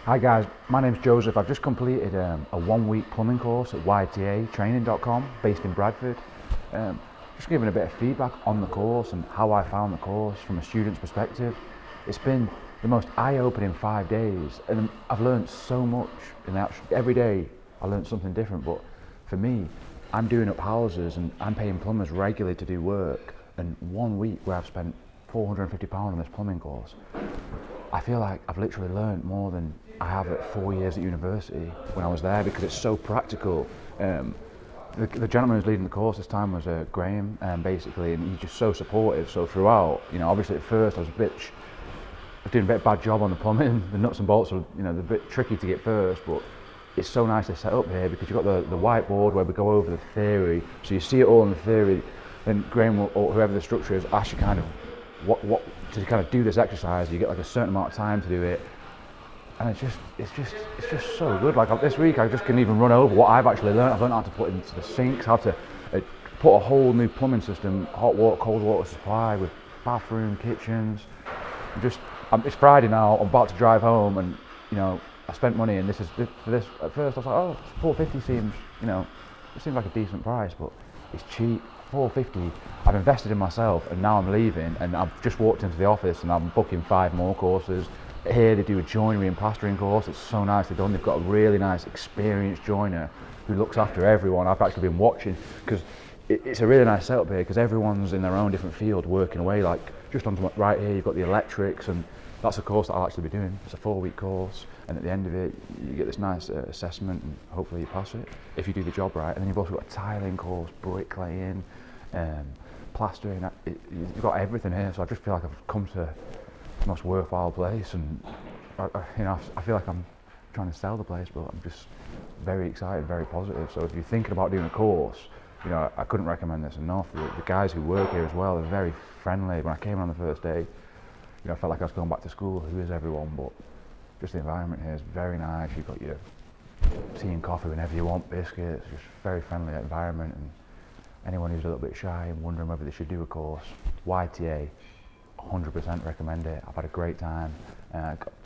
Hi guys, my name's Joseph. I've just completed a 1 week plumbing course at YTA Training.com based in Bradford. Just giving a bit of feedback on the course and how I found the course from a student's perspective. It's been the most eye-opening 5 days and I've learned so much. Every day I learned something different, but for me, I'm doing up houses and I'm paying plumbers regularly to do work, and 1 week where I've spent £450 on this plumbing course, I feel like I've literally learned more than I have at 4 years at university when I was there, because it's so practical. The gentleman who's leading the course this time was Graham, basically, and he's just so supportive. So throughout, obviously at first I was doing a bit of a bad job on the plumbing. The nuts and bolts are, they're a bit tricky to get first, but it's so nice to set up here because you've got the whiteboard where we go over the theory, so you see it all in the theory. Then Graham will, or whoever the structure is, ask you kind of what to kind of do this exercise. You get like a certain amount of time to do it, and it's just so good. Like this week, I just couldn't even run over what I've actually learned. I've learned how to put into the sinks, how to put a whole new plumbing system, hot water, cold water supply with bathroom, kitchens. It's Friday now. I'm about to drive home, and I spent money, and this. At first, I was like, oh, $450 seems, it seems like a decent price, but it's cheap. $450. I've invested in myself, and now I'm leaving, and I've just walked into the office, and I'm booking 5 more courses. Here they do a joinery and plastering course. It's so nicely done. They've got a really nice, experienced joiner who looks after everyone. I've actually been watching because it's a really nice setup here, because everyone's in their own different field working away. Like just on right here, you've got the electrics, and that's a course that I'll actually be doing. It's a 4-week course, and at the end of it, you get this nice assessment, and hopefully you pass it if you do the job right. And then you've also got a tiling course, bricklaying, plastering. You've got everything here. So I just feel like I've come to the most worthwhile place, and I feel like I'm trying to sell the place, but I'm just very excited, very positive. So if you're thinking about doing a course, I couldn't recommend this enough. The guys who work here as well are very friendly. When I came on the first day, I felt like I was going back to school. Who is everyone? But just the environment here is very nice. You've got your tea and coffee whenever you want, biscuits. Just very friendly environment. And anyone who's a little bit shy and wondering whether they should do a course, YTA, 100% recommend it. I've had a great time.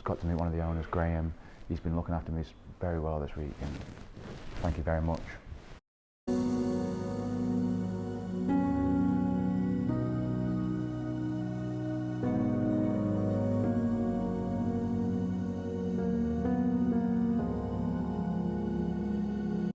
Got to meet one of the owners, Graham. He's been looking after me very well this week, and thank you very much.